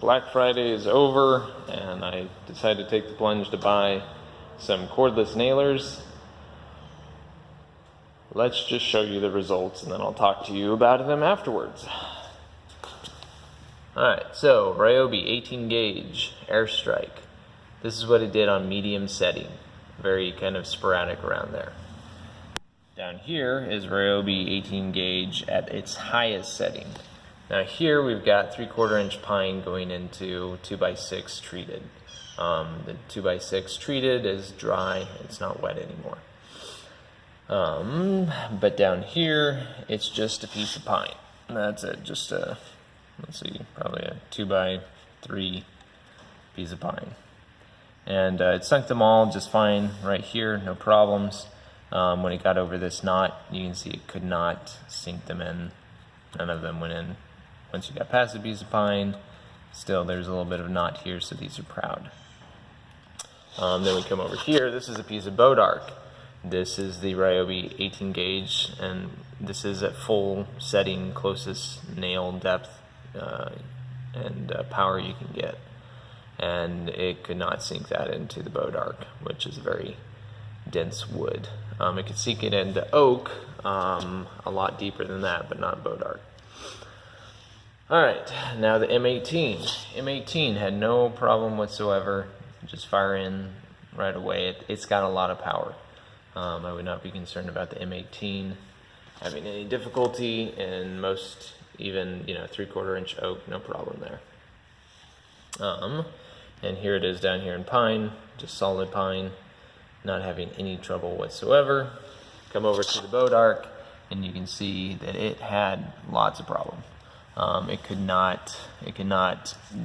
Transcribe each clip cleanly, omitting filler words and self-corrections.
Black Friday is over, and I decided to take the plunge to buy some cordless nailers. Let's just show you the results, and then I'll talk to you about them afterwards. Alright, so Ryobi 18 gauge Airstrike. This is what it did on medium setting. Very kind of sporadic around there. Down here is Ryobi 18 gauge at its highest setting. Now here we've got 3/4 inch pine going into 2x6 treated. The 2x6 treated is dry, it's not wet anymore. But down here it's just a piece of pine. That's it, just a, let's see, probably a 2x3 piece of pine. And it sunk them all just fine right here, no problems. When it got over this knot, you can see it could not sink them in. None of them went in. Once you got past the piece of pine, still there's a little bit of knot here, so these are proud. Then we come over here, this is a piece of boat arc. This is the Ryobi 18 gauge, and this is at full setting, closest nail depth and power you can get. And it could not sink that into the boat arc, which is very dense wood. It could sink it into oak a lot deeper than that, but not boat arc. Alright, now the M18. M18 had no problem whatsoever, just fire in right away. It's got a lot of power. I would not be concerned about the M18 having any difficulty, and most even 3/4 inch oak, no problem there. And here it is down here in pine, just solid pine, not having any trouble whatsoever. Come over to the boat arc, and you can see that it had lots of problem. It could not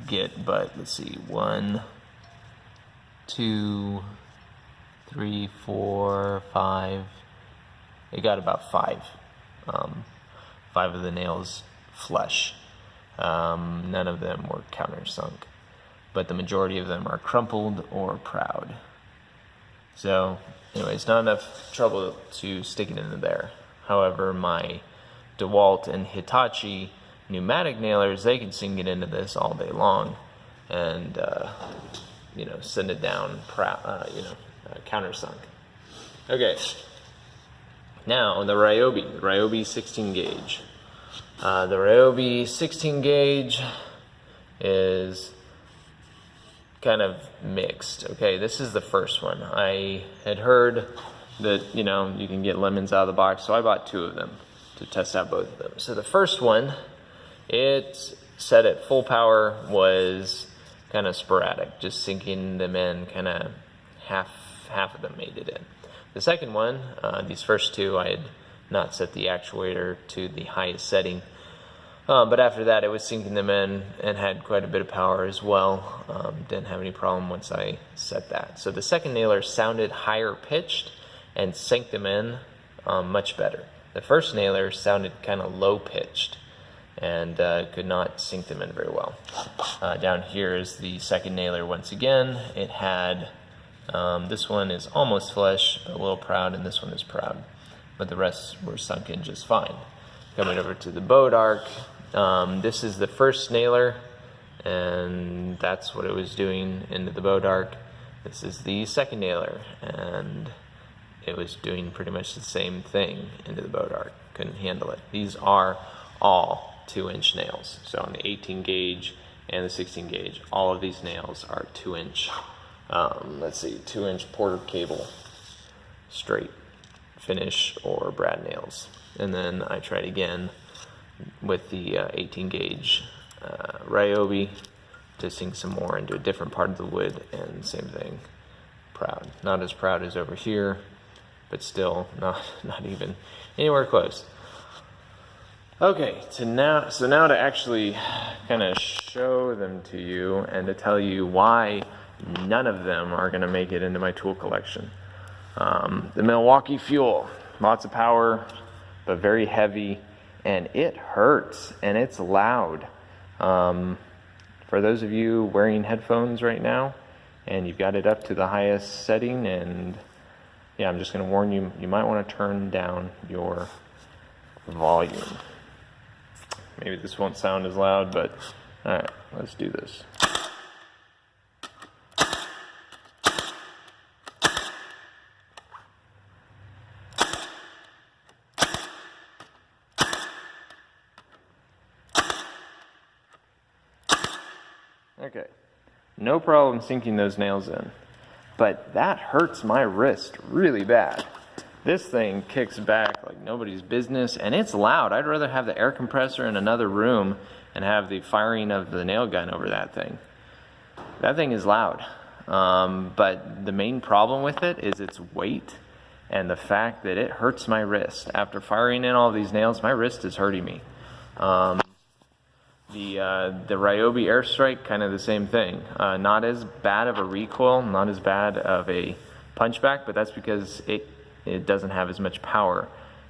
get, but let's see, 1, 2, 3, 4, 5. It got about 5. 5 of the nails flush. None of them were countersunk, but the majority of them are crumpled or proud. So anyways, not enough trouble to stick it into there. However, my DeWalt and Hitachi pneumatic nailers, they can sink it into this all day long and send it down countersunk. Okay, now the Ryobi 16 gauge. The Ryobi 16 gauge is kind of mixed. Okay, this is the first one. I had heard that you can get lemons out of the box, so I bought 2 of them to test out both of them. So the first one, it set at full power, was kind of sporadic, just sinking them in, kind of half of them made it in. The second one, these first 2, I had not set the actuator to the highest setting, but after that it was sinking them in and had quite a bit of power as well. Didn't have any problem once I set that. So the second nailer sounded higher pitched and sank them in much better. The first nailer sounded kind of low pitched and could not sink them in very well. Down here is the second nailer once again. It had, this one is almost flush, but a little proud, and this one is proud. But the rest were sunk in just fine. Coming over to the boat arc, this is the first nailer, and that's what it was doing into the boat arc. This is the second nailer, and it was doing pretty much the same thing into the boat arc. Couldn't handle it. These are all 2-inch nails. So on the 18 gauge and the 16 gauge, all of these nails are 2-inch. Let's see, 2-inch Porter cable, straight finish or brad nails. And then I tried again with the 18 gauge Ryobi to sink some more into a different part of the wood, and same thing, proud. Not as proud as over here, but still not even anywhere close. Okay, so now to actually kind of show them to you and to tell you why none of them are going to make it into my tool collection. The Milwaukee Fuel, lots of power, but very heavy, and it hurts, and it's loud. For those of you wearing headphones right now, and you've got it up to the highest setting, and yeah, I'm just going to warn you, you might want to turn down your volume. Maybe this won't sound as loud, but Alright, let's do this. Okay, no problem sinking those nails in, but that hurts my wrist really bad. This thing kicks back like nobody's business, and it's loud. I'd rather have the air compressor in another room and have the firing of the nail gun over that thing. That thing is loud, but the main problem with it is its weight and the fact that it hurts my wrist. After firing in all these nails, my wrist is hurting me. The Ryobi Airstrike, kind of the same thing. Not as bad of a recoil, not as bad of a punchback, but that's because it doesn't have as much power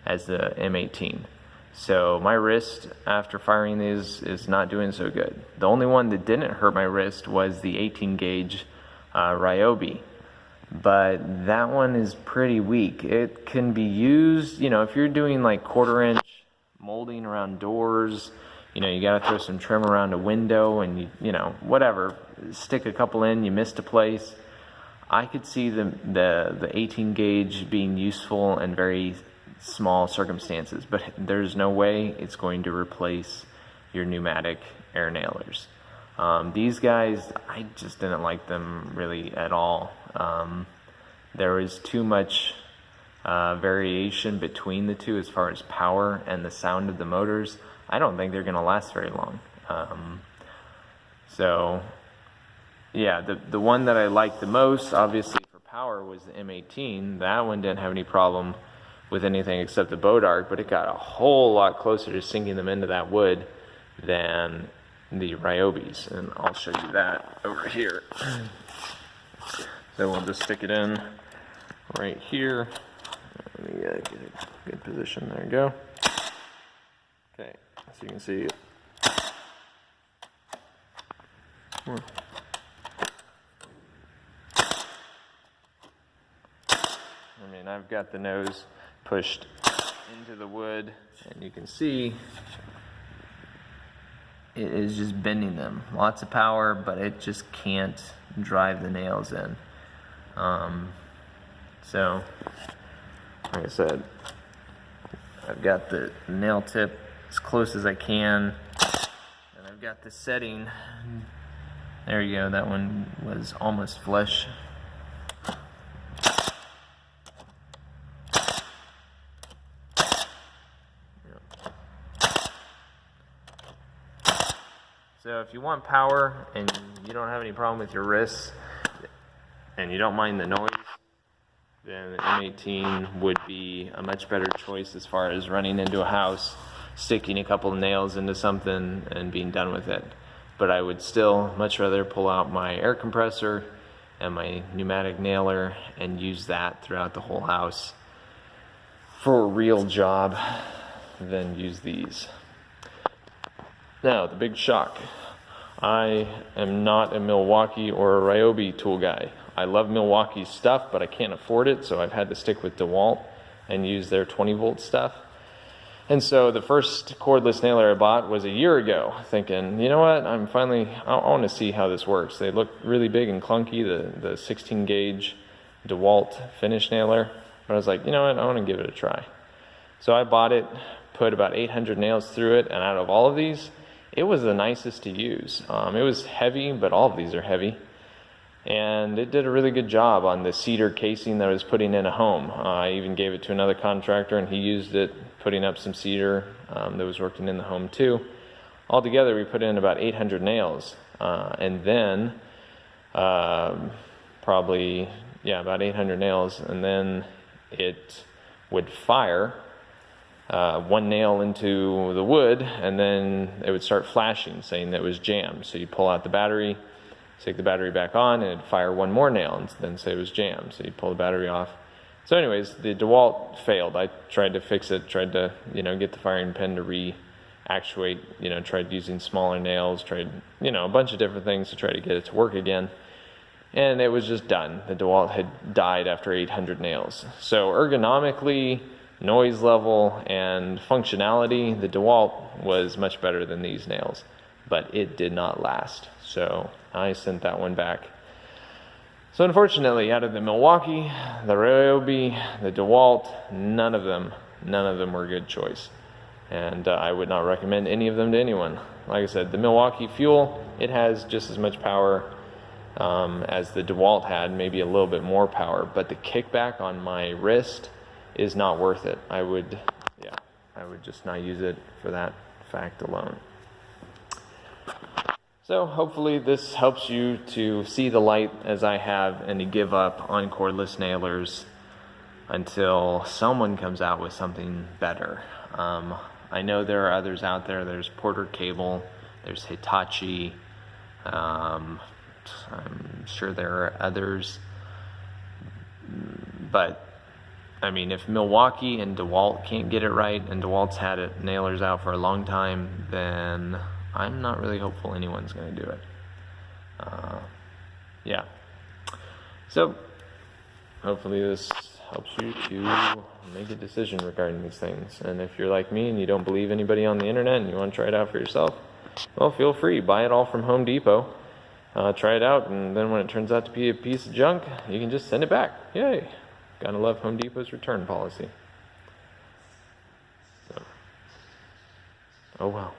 as the M18. So my wrist after firing these is not doing so good. The only one that didn't hurt my wrist was the 18 gauge Ryobi, but that one is pretty weak. It can be used, you know, if you're doing like 1/4 inch molding around doors, you know, you got to throw some trim around a window and you know, whatever, stick a couple in, you missed a place. I could see the 18 gauge being useful in very small circumstances, but there's no way it's going to replace your pneumatic air nailers. These guys, I just didn't like them really at all. There was too much variation between the two as far as power and the sound of the motors. I don't think they're going to last very long. So yeah, the one that I liked the most, obviously for power, was the M18. That one didn't have any problem with anything except the boat arc, but it got a whole lot closer to sinking them into that wood than the Ryobis, and I'll show you that over here. So we'll just stick it in right here. Let me get a good position. There you go. Okay, so you can see it. I mean, I've got the nose pushed into the wood, and you can see it is just bending them. Lots of power, but it just can't drive the nails in. So, like I said, I've got the nail tip as close as I can, and I've got the setting. There you go, that one was almost flush. So if you want power and you don't have any problem with your wrists and you don't mind the noise, then the M18 would be a much better choice as far as running into a house, sticking a couple of nails into something and being done with it. But I would still much rather pull out my air compressor and my pneumatic nailer and use that throughout the whole house for a real job than use these. Now, the big shock. I am not a Milwaukee or a Ryobi tool guy. I love Milwaukee's stuff, but I can't afford it, so I've had to stick with DeWalt and use their 20-volt stuff. And so the first cordless nailer I bought was a year ago, thinking, you know what, I want to see how this works. They look really big and clunky, the 16 gauge DeWalt finish nailer. But I was like, you know what, I want to give it a try. So I bought it, put about 800 nails through it, and out of all of these, it was the nicest to use. It was heavy, but all of these are heavy. And it did a really good job on the cedar casing that I was putting in a home. I even gave it to another contractor, and he used it, putting up some cedar that was working in the home too. Altogether, we put in about 800 nails. And then, probably, about 800 nails. And then it would fire one nail into the wood, and then it would start flashing, saying that it was jammed. So you'd pull out the battery, take the battery back on, and it'd fire one more nail, and then say it was jammed. So you'd pull the battery off. So anyways, the DeWalt failed. I tried to fix it, tried to, get the firing pin to re-actuate, tried using smaller nails, tried, a bunch of different things to try to get it to work again. And it was just done. The DeWalt had died after 800 nails. So ergonomically, noise level, and functionality, the DeWalt was much better than these nails. but it did not last. So I sent that one back. So unfortunately, out of the Milwaukee, the Ryobi, the DeWalt, none of them were a good choice. And I would not recommend any of them to anyone. Like I said, the Milwaukee Fuel, it has just as much power as the DeWalt had, maybe a little bit more power, but the kickback on my wrist is not worth it. I would just not use it for that fact alone. So hopefully this helps you to see the light as I have and to give up on cordless nailers until someone comes out with something better. I know there are others out there. There's Porter Cable, there's Hitachi, I'm sure there are others, but I mean, if Milwaukee and DeWalt can't get it right, and DeWalt's had it nailers out for a long time, then I'm not really hopeful anyone's going to do it. Yeah. So hopefully this helps you to make a decision regarding these things. And if you're like me and you don't believe anybody on the internet and you want to try it out for yourself, well, feel free. Buy it all from Home Depot. Try it out, and then when it turns out to be a piece of junk, you can just send it back. Yay. Gotta love Home Depot's return policy. So, oh well.